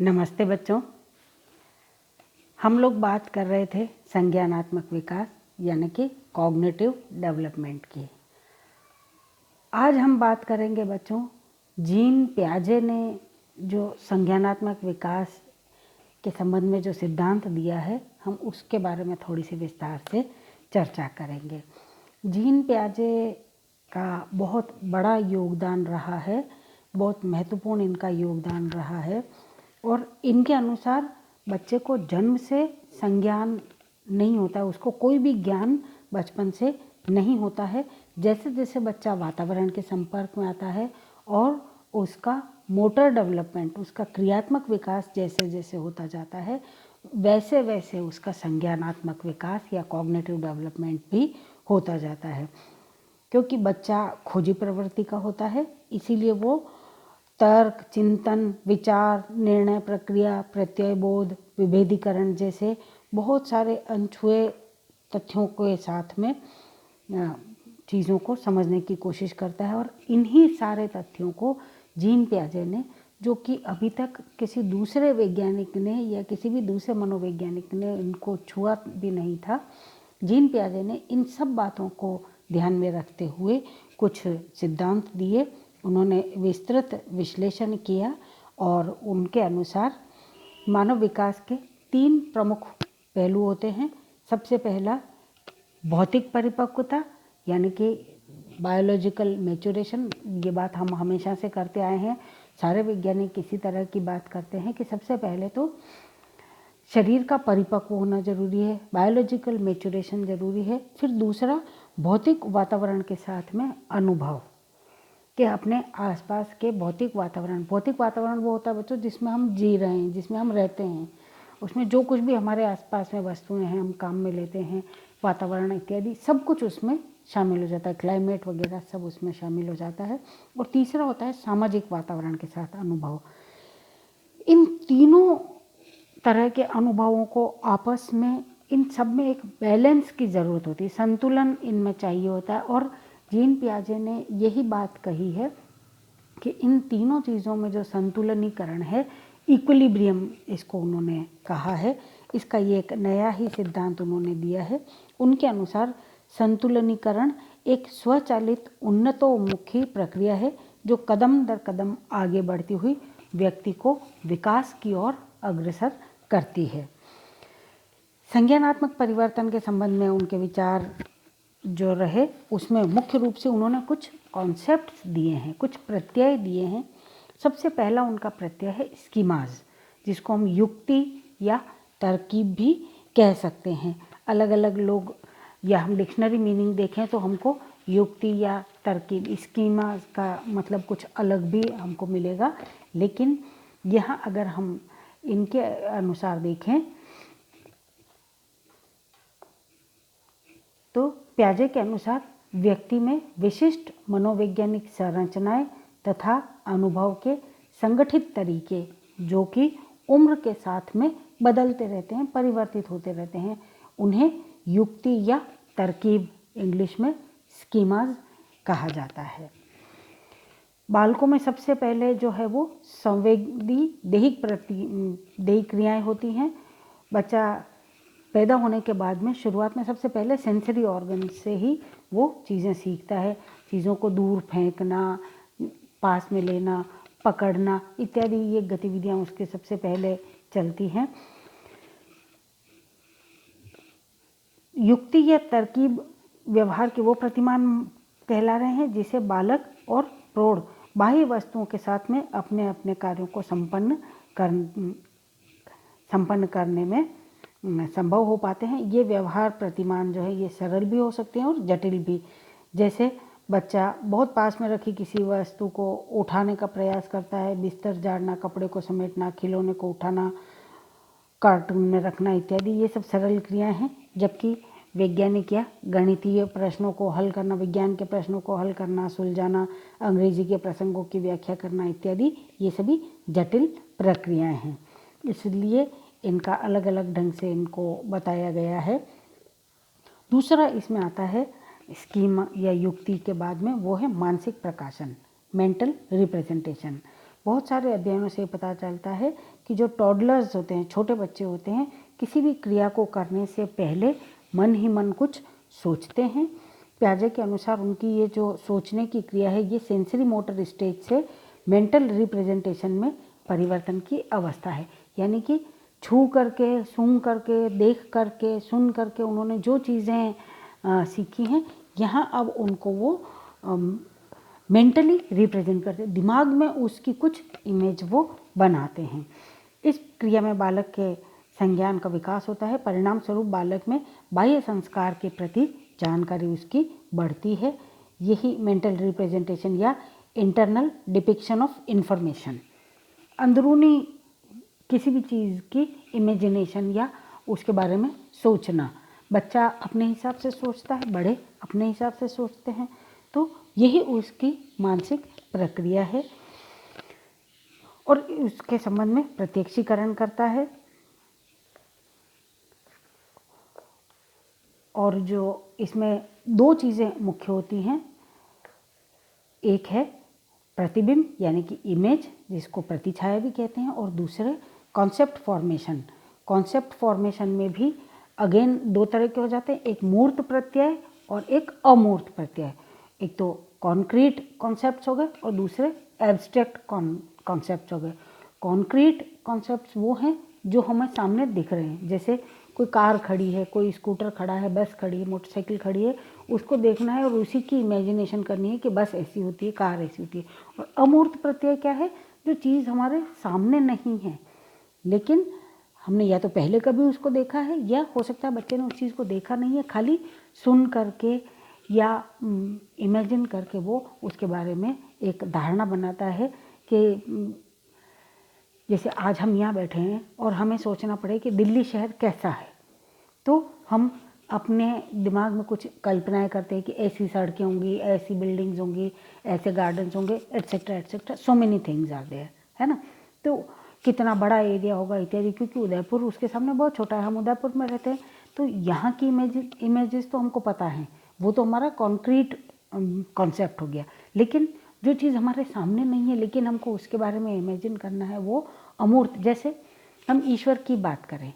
नमस्ते बच्चों। हम लोग बात कर रहे थे संज्ञानात्मक विकास यानी कि कॉग्निटिव डेवलपमेंट की। आज हम बात करेंगे बच्चों, जीन पियाजे ने जो संज्ञानात्मक विकास के संबंध में जो सिद्धांत दिया है, हम उसके बारे में थोड़ी सी विस्तार से चर्चा करेंगे। जीन पियाजे का बहुत बड़ा योगदान रहा है, बहुत महत्वपूर्ण इनका योगदान रहा है और इनके अनुसार बच्चे को जन्म से संज्ञान नहीं होता, उसको कोई भी ज्ञान बचपन से नहीं होता है। जैसे जैसे बच्चा वातावरण के संपर्क में आता है और उसका मोटर डेवलपमेंट, उसका क्रियात्मक विकास जैसे जैसे होता जाता है, वैसे वैसे उसका संज्ञानात्मक विकास या कॉग्निटिव डेवलपमेंट भी होता जाता है। क्योंकि बच्चा खोजी प्रवृत्ति का होता है, इसीलिए वो तर्क, चिंतन, विचार, निर्णय प्रक्रिया, प्रत्ययबोध, विभेदीकरण जैसे बहुत सारे अनछुए तथ्यों के साथ में चीज़ों को समझने की कोशिश करता है। और इन्हीं सारे तथ्यों को जीन पियाजे ने, जो कि अभी तक किसी दूसरे वैज्ञानिक ने या किसी भी दूसरे मनोवैज्ञानिक ने इनको छुआ भी नहीं था, जीन पियाजे ने इन सब बातों को ध्यान में रखते हुए कुछ सिद्धांत दिए। उन्होंने विस्तृत विश्लेषण किया और उनके अनुसार मानव विकास के 3 प्रमुख पहलू होते हैं। सबसे पहला भौतिक परिपक्वता यानी कि बायोलॉजिकल मैच्योरेशन। ये बात हम हमेशा से करते आए हैं, सारे वैज्ञानिक इसी तरह की बात करते हैं कि सबसे पहले तो शरीर का परिपक्व होना जरूरी है, बायोलॉजिकल मैच्योरेशन जरूरी है। फिर दूसरा भौतिक वातावरण के साथ में अनुभव कि अपने आसपास के भौतिक वातावरण वो होता है बच्चों जिसमें हम जी रहे हैं, जिसमें हम रहते हैं, उसमें जो कुछ भी हमारे आसपास में वस्तुएं हैं, हम काम में लेते हैं, वातावरण इत्यादि सब कुछ उसमें शामिल हो जाता है, क्लाइमेट वगैरह सब उसमें शामिल हो जाता है। और तीसरा होता है सामाजिक वातावरण के साथ अनुभव। इन तीनों तरह के अनुभवों को आपस में, इन सब में एक बैलेंस की ज़रूरत होती है, संतुलन इनमें चाहिए होता है। और जीन पियाजे ने यही बात कही है कि इन तीनों चीज़ों में जो संतुलनीकरण है, इक्विलिब्रियम इसको उन्होंने कहा है, इसका ये एक नया ही सिद्धांत उन्होंने दिया है। उनके अनुसार संतुलनीकरण एक स्वचालित उन्नतोन्मुखी प्रक्रिया है जो कदम दर कदम आगे बढ़ती हुई व्यक्ति को विकास की ओर अग्रसर करती है। संज्ञानात्मक परिवर्तन के संबंध में उनके विचार जो रहे, उसमें मुख्य रूप से उन्होंने कुछ कॉन्सेप्ट्स दिए हैं, कुछ प्रत्यय दिए हैं। सबसे पहला उनका प्रत्यय है स्कीमाज, जिसको हम युक्ति या तरकीब भी कह सकते हैं। अलग अलग लोग, या हम डिक्शनरी मीनिंग देखें तो हमको युक्ति या तरकीब, स्कीमाज का मतलब कुछ अलग भी हमको मिलेगा, लेकिन यहाँ अगर हम इनके अनुसार देखें तो पियाजे के अनुसार व्यक्ति में विशिष्ट मनोवैज्ञानिक संरचनाएं तथा अनुभव के संगठित तरीके, जो कि उम्र के साथ में बदलते रहते हैं, परिवर्तित होते रहते हैं, उन्हें युक्ति या तरकीब, इंग्लिश में स्कीमाज कहा जाता है। बालकों में सबसे पहले जो है वो संवेदी देहिक क्रियाएं होती हैं। बच्चा पैदा होने के बाद में शुरुआत में सबसे पहले सेंसरी ऑर्गन से ही वो चीज़ें सीखता है। चीज़ों को दूर फेंकना, पास में लेना, पकड़ना इत्यादि ये गतिविधियां उसके सबसे पहले चलती हैं। युक्ति या तरकीब व्यवहार के वो प्रतिमान कहला रहे हैं जिसे बालक और प्रौढ़ बाह्य वस्तुओं के साथ में अपने अपने कार्यों को संपन्न करने में संभव हो पाते हैं। ये व्यवहार प्रतिमान जो है ये सरल भी हो सकते हैं और जटिल भी। जैसे बच्चा बहुत पास में रखी किसी वस्तु को उठाने का प्रयास करता है, बिस्तर झाड़ना, कपड़े को समेटना, खिलौने को उठाना, कार्टून में रखना इत्यादि, ये सब सरल क्रियाएं हैं। जबकि वैज्ञानिक या गणितीय प्रश्नों को हल करना, विज्ञान के प्रश्नों को हल करना, सुलझाना, अंग्रेजी के प्रसंगों की व्याख्या करना इत्यादि, ये सभी जटिल प्रक्रियाएं हैं। इसलिए इनका अलग अलग ढंग से इनको बताया गया है। दूसरा इसमें आता है स्कीमा या युक्ति के बाद में, वो है मानसिक प्रकाशन, मेंटल रिप्रेजेंटेशन। बहुत सारे अध्ययनों से पता चलता है कि जो टॉडलर्स होते हैं, छोटे बच्चे होते हैं, किसी भी क्रिया को करने से पहले मन ही मन कुछ सोचते हैं। पियाजे के अनुसार उनकी ये जो सोचने की क्रिया है, ये सेंसरी मोटर स्टेज से मेंटल रिप्रेजेंटेशन में परिवर्तन की अवस्था है। यानी कि छू करके, सूंघ करके, देख करके, सुन करके उन्होंने जो चीज़ें सीखी हैं, यहाँ अब उनको वो मेंटली रिप्रेजेंट करते हैं, दिमाग में उसकी कुछ इमेज वो बनाते हैं। इस क्रिया में बालक के संज्ञान का विकास होता है। परिणाम स्वरूप बालक में बाह्य संस्कार के प्रति जानकारी उसकी बढ़ती है। यही मेंटल रिप्रेजेंटेशन या इंटरनल डिपिक्शन ऑफ इंफॉर्मेशन, अंदरूनी किसी भी चीज़ की इमेजिनेशन या उसके बारे में सोचना। बच्चा अपने हिसाब से सोचता है, बड़े अपने हिसाब से सोचते हैं, तो यही उसकी मानसिक प्रक्रिया है और उसके संबंध में प्रत्यक्षीकरण करता है। और जो इसमें दो चीज़ें मुख्य होती हैं, एक है प्रतिबिंब यानी कि इमेज, जिसको प्रतिछाया भी कहते हैं, और दूसरे कॉन्सेप्ट फॉर्मेशन। कॉन्सेप्ट फॉर्मेशन में भी अगेन दो तरह के हो जाते हैं, एक मूर्त प्रत्यय और एक अमूर्त प्रत्यय। एक तो कॉन्क्रीट कॉन्सेप्ट्स हो गए और दूसरे एब्स्ट्रैक्ट कॉन्सेप्ट्स हो गए। कॉन्क्रीट कॉन्सेप्ट्स वो हैं जो हमें सामने दिख रहे हैं, जैसे कोई कार खड़ी है, कोई स्कूटर खड़ा है, बस खड़ी है, मोटरसाइकिल खड़ी है, उसको देखना है और उसी की इमेजिनेशन करनी है कि बस ऐसी होती है, कार ऐसी होती है। और अमूर्त प्रत्यय क्या है? जो चीज़ हमारे सामने नहीं है, लेकिन हमने या तो पहले कभी उसको देखा है, या हो सकता है बच्चे ने उस चीज़ को देखा नहीं है, खाली सुन करके या इमेजिन करके वो उसके बारे में एक धारणा बनाता है कि जैसे आज हम यहाँ बैठे हैं और हमें सोचना पड़े कि दिल्ली शहर कैसा है, तो हम अपने दिमाग में कुछ कल्पनाएं करते हैं कि ऐसी सड़कें होंगी, ऐसी बिल्डिंग्स होंगी, ऐसे गार्डन्स होंगे, etcetera etcetera, so many things are there, है ना। तो कितना बड़ा एरिया होगा इत्यादि, क्योंकि उदयपुर उसके सामने बहुत छोटा है, हम उदयपुर में रहते हैं, तो यहाँ की इमेजेस तो हमको पता है, वो तो हमारा कॉन्क्रीट कॉन्सेप्ट हो गया। लेकिन जो चीज़ हमारे सामने नहीं है लेकिन हमको उसके बारे में इमेजिन करना है, वो अमूर्त। जैसे हम ईश्वर की बात करें,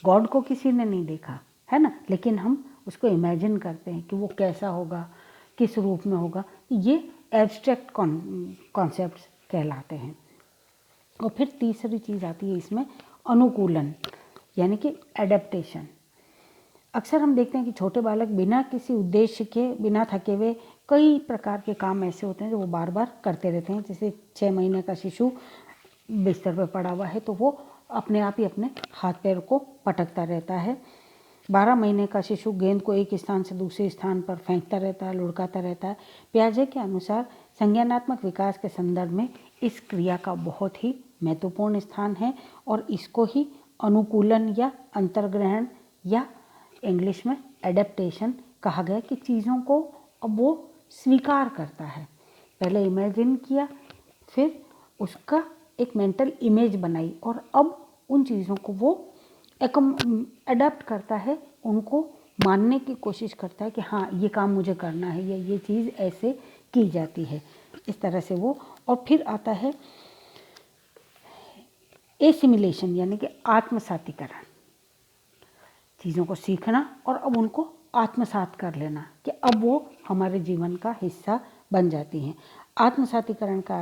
गॉड को किसी ने नहीं देखा है ना, लेकिन हम उसको इमेजिन करते हैं कि वो कैसा होगा, किस रूप में होगा, ये एब्स्ट्रैक्ट कॉन्सेप्ट्स कहलाते हैं। और फिर तीसरी चीज़ आती है इसमें, अनुकूलन यानी कि एडेप्टेशन। अक्सर हम देखते हैं कि छोटे बालक बिना किसी उद्देश्य के, बिना थके हुए कई प्रकार के काम ऐसे होते हैं जो वो बार बार करते रहते हैं। जैसे 6 महीने का शिशु बिस्तर पर पड़ा हुआ है तो वो अपने आप ही अपने हाथ पैर को पटकता रहता है। 12 महीने का शिशु गेंद को एक स्थान से दूसरे स्थान पर फेंकता रहता है, लुढ़काता रहता है। पियाजे के अनुसार संज्ञानात्मक विकास के संदर्भ में इस क्रिया का बहुत ही महत्वपूर्ण स्थान है और इसको ही अनुकूलन या अंतर्ग्रहण या इंग्लिश में एडेप्टेशन कहा गया, कि चीज़ों को अब वो स्वीकार करता है। पहले इमेजिन किया, फिर उसका एक मेंटल इमेज बनाई और अब उन चीज़ों को वो अडेप्ट करता है, उनको मानने की कोशिश करता है कि हाँ ये काम मुझे करना है या ये चीज़ ऐसे की जाती है, इस तरह से वो। और फिर आता है एसिमिलेशन यानी कि आत्मसातीकरण, चीज़ों को सीखना और अब उनको आत्मसात कर लेना कि अब वो हमारे जीवन का हिस्सा बन जाती हैं। आत्मसातीकरण का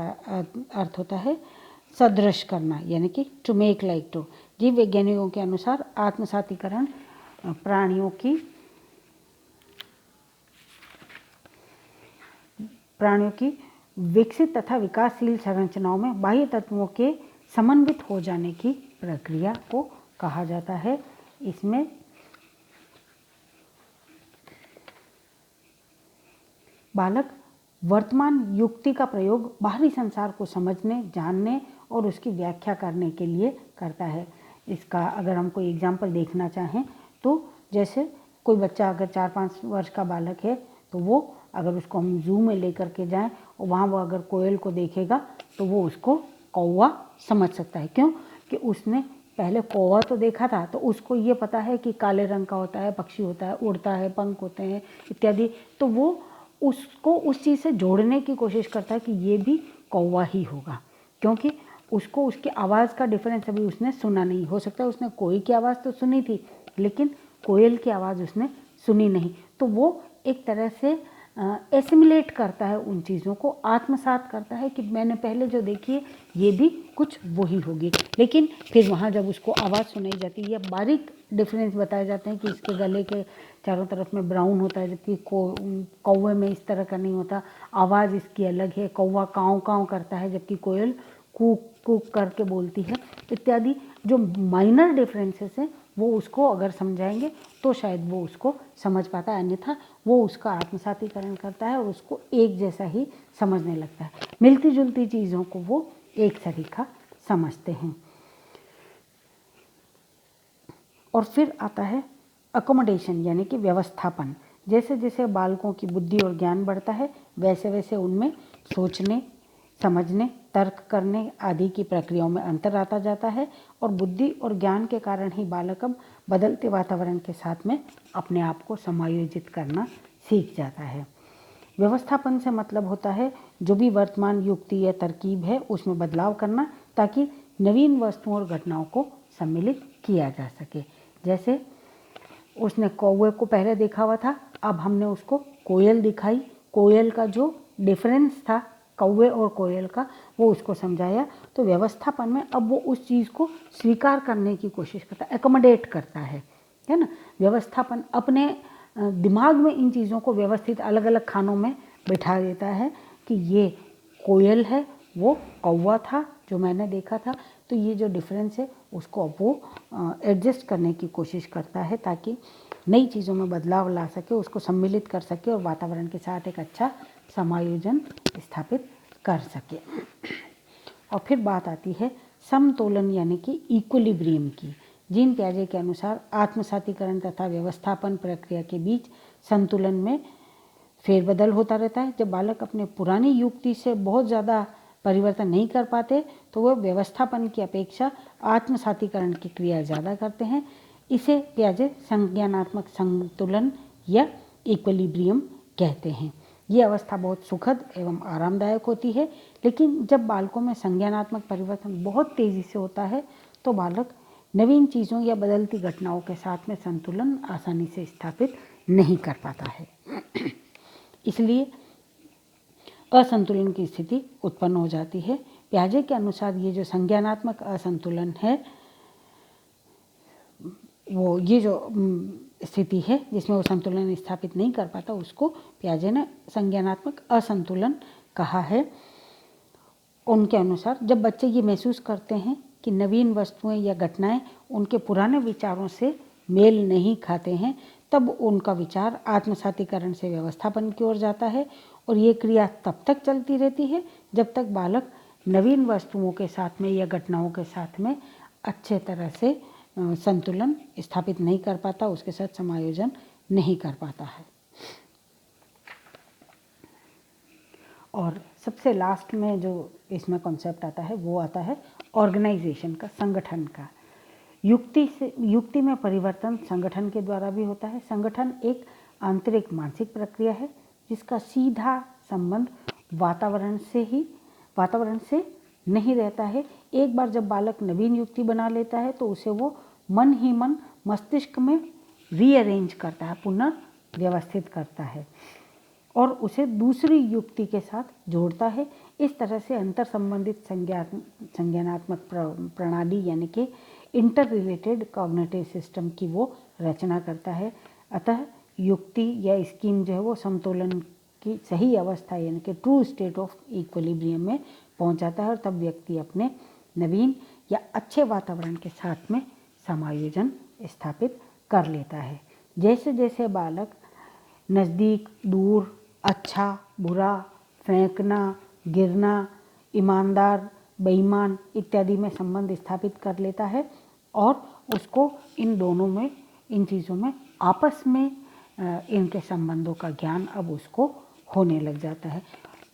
अर्थ होता है सदृश करना, यानी कि टू मेक लाइक टू। जीव वैज्ञानिकों के अनुसार आत्मसातीकरण प्राणियों की विकसित तथा विकासशील संरचनाओं में बाह्य तत्वों के समन्वित हो जाने की प्रक्रिया को कहा जाता है। इसमें बालक वर्तमान युक्ति का प्रयोग बाहरी संसार को समझने, जानने और उसकी व्याख्या करने के लिए करता है। इसका अगर हम कोई एग्जाम्पल देखना चाहें तो जैसे कोई बच्चा अगर 4-5 वर्ष का बालक है तो वो अगर उसको हम जू में लेकर के जाएं और वहाँ वो अगर कोयल को देखेगा तो वो उसको कौवा समझ सकता है। क्यों? कि उसने पहले कौवा तो देखा था, तो उसको ये पता है कि काले रंग का होता है, पक्षी होता है, उड़ता है, पंख होते हैं इत्यादि। तो वो उसको उस चीज़ से जोड़ने की कोशिश करता है कि ये भी कौवा ही होगा। क्योंकि उसको उसकी आवाज़ का डिफरेंस अभी उसने सुना नहीं। हो सकता है उसने कोई की आवाज़ तो सुनी थी, लेकिन कोयल की आवाज़ उसने सुनी नहीं। तो वो एक तरह से एसिमिलेट करता है उन चीज़ों को, आत्मसात करता है कि मैंने पहले जो देखी है ये भी कुछ वही होगी। लेकिन फिर वहाँ जब उसको आवाज़ सुनाई जाती है या बारीक डिफरेंस बताए जाते हैं कि इसके गले के चारों तरफ में ब्राउन होता है, जबकि कौवे में इस तरह का नहीं होता, आवाज़ इसकी अलग है, कौवा काँव काँव करता है जबकि कोयल कूक कूक करके बोलती है, इत्यादि जो माइनर डिफरेंसेस हैं वो उसको अगर समझाएंगे तो शायद वो उसको समझ पाता है, अन्यथा वो उसका आत्मसातीकरण करता है और उसको एक जैसा ही समझने लगता है। मिलती जुलती चीज़ों को वो एक सरीखा समझते हैं। और फिर आता है अकोमोडेशन यानी कि व्यवस्थापन। जैसे जैसे बालकों की बुद्धि और ज्ञान बढ़ता है वैसे वैसे उनमें सोचने, समझने, तर्क करने आदि की प्रक्रियाओं में अंतर आता जाता है और बुद्धि और ज्ञान के कारण ही बालक अब बदलते वातावरण के साथ में अपने आप को समायोजित करना सीख जाता है। व्यवस्थापन से मतलब होता है जो भी वर्तमान युक्ति या तरकीब है उसमें बदलाव करना ताकि नवीन वस्तुओं और घटनाओं को सम्मिलित किया जा सके। जैसे उसने कौवे को पहले देखा हुआ था, अब हमने उसको कोयल दिखाई, कोयल का जो डिफरेंस था कौवे और कोयल का वो उसको समझाया, तो व्यवस्थापन में अब वो उस चीज़ को स्वीकार करने की कोशिश करता है, एकोमोडेट करता है ना। व्यवस्थापन अपने दिमाग में इन चीज़ों को व्यवस्थित अलग अलग खानों में बिठा देता है कि ये कोयल है, वो कौवा था जो मैंने देखा था, तो ये जो डिफरेंस है उसको अब वो एडजस्ट करने की कोशिश करता है ताकि नई चीज़ों में बदलाव ला सके, उसको सम्मिलित कर सके और वातावरण के साथ एक अच्छा समायोजन स्थापित कर सके। और फिर बात आती है समतोलन यानी कि इक्विलिब्रियम की। जीन पियाजे के अनुसार आत्मसातीकरण तथा व्यवस्थापन प्रक्रिया के बीच संतुलन में फेरबदल होता रहता है। जब बालक अपने पुरानी युक्ति से बहुत ज़्यादा परिवर्तन नहीं कर पाते तो वह व्यवस्थापन की अपेक्षा आत्मसातीकरण की क्रिया ज़्यादा करते हैं। इसे पियाजे संज्ञानात्मक संतुलन या इक्विलिब्रियम कहते हैं। ये अवस्था बहुत सुखद एवं आरामदायक होती है, लेकिन जब बालकों में संज्ञानात्मक परिवर्तन बहुत तेज़ी से होता है तो बालक नवीन चीज़ों या बदलती घटनाओं के साथ में संतुलन आसानी से स्थापित नहीं कर पाता है। इसलिए असंतुलन की स्थिति उत्पन्न हो जाती है। पियाजे के अनुसार ये जो संज्ञानात्मक असंतुलन है, वो ये जो स्थिति है जिसमें वो संतुलन स्थापित नहीं कर पाता, उसको पियाजे ने संज्ञानात्मक असंतुलन कहा है। उनके अनुसार जब बच्चे ये महसूस करते हैं कि नवीन वस्तुएं या घटनाएं उनके पुराने विचारों से मेल नहीं खाते हैं, तब उनका विचार आत्मसातीकरण से व्यवस्थापन की ओर जाता है और ये क्रिया तब तक चलती रहती है जब तक बालक नवीन वस्तुओं के साथ में या घटनाओं के साथ में अच्छे तरह से संतुलन स्थापित नहीं कर पाता, उसके साथ समायोजन नहीं कर पाता है। और सबसे लास्ट में जो इसमें कॉन्सेप्ट आता है वो आता है ऑर्गेनाइजेशन का, संगठन का। युक्ति में परिवर्तन संगठन के द्वारा भी होता है। संगठन एक आंतरिक मानसिक प्रक्रिया है जिसका सीधा संबंध वातावरण से नहीं रहता है। एक बार जब बालक नवीन युक्ति बना लेता है तो उसे वो मन ही मन मस्तिष्क में रीअरेंज करता है, पुनर्व्यवस्थित करता है और उसे दूसरी युक्ति के साथ जोड़ता है। इस तरह से अंतर संबंधित संज्ञानात्मक प्रणाली यानी कि इंटर रिलेटेड कॉग्निटिव सिस्टम की वो रचना करता है। अतः युक्ति या स्कीम जो है वो समतोलन की सही अवस्था यानी कि ट्रू स्टेट ऑफ इक्विलिब्रियम में पहुंच जाता है और तब व्यक्ति अपने नवीन या अच्छे वातावरण के साथ में समायोजन स्थापित कर लेता है। जैसे जैसे बालक नज़दीक, दूर, अच्छा, बुरा, फेंकना, गिरना, ईमानदार, बेईमान इत्यादि में संबंध स्थापित कर लेता है और उसको इन दोनों में, इन चीज़ों में आपस में इनके संबंधों का ज्ञान अब उसको होने लग जाता है।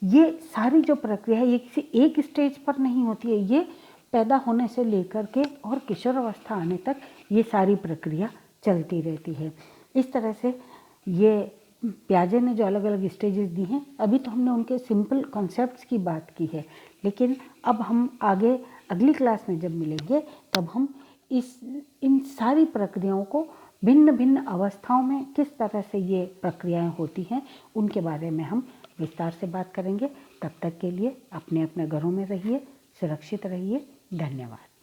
ये सारी जो प्रक्रिया है ये किसी एक स्टेज पर नहीं होती है, ये पैदा होने से लेकर के और किशोरावस्था आने तक ये सारी प्रक्रिया चलती रहती है। इस तरह से ये पियाजे ने जो अलग अलग स्टेजेस दी हैं, अभी तो हमने उनके सिंपल कॉन्सेप्ट्स की बात की है, लेकिन अब हम आगे अगली क्लास में जब मिलेंगे तब हम इन सारी प्रक्रियाओं को भिन्न भिन्न अवस्थाओं में किस तरह से ये प्रक्रियाएं होती हैं उनके बारे में हम विस्तार से बात करेंगे। तब तक के लिए अपने अपने घरों में रहिए, सुरक्षित रहिए। धन्यवाद।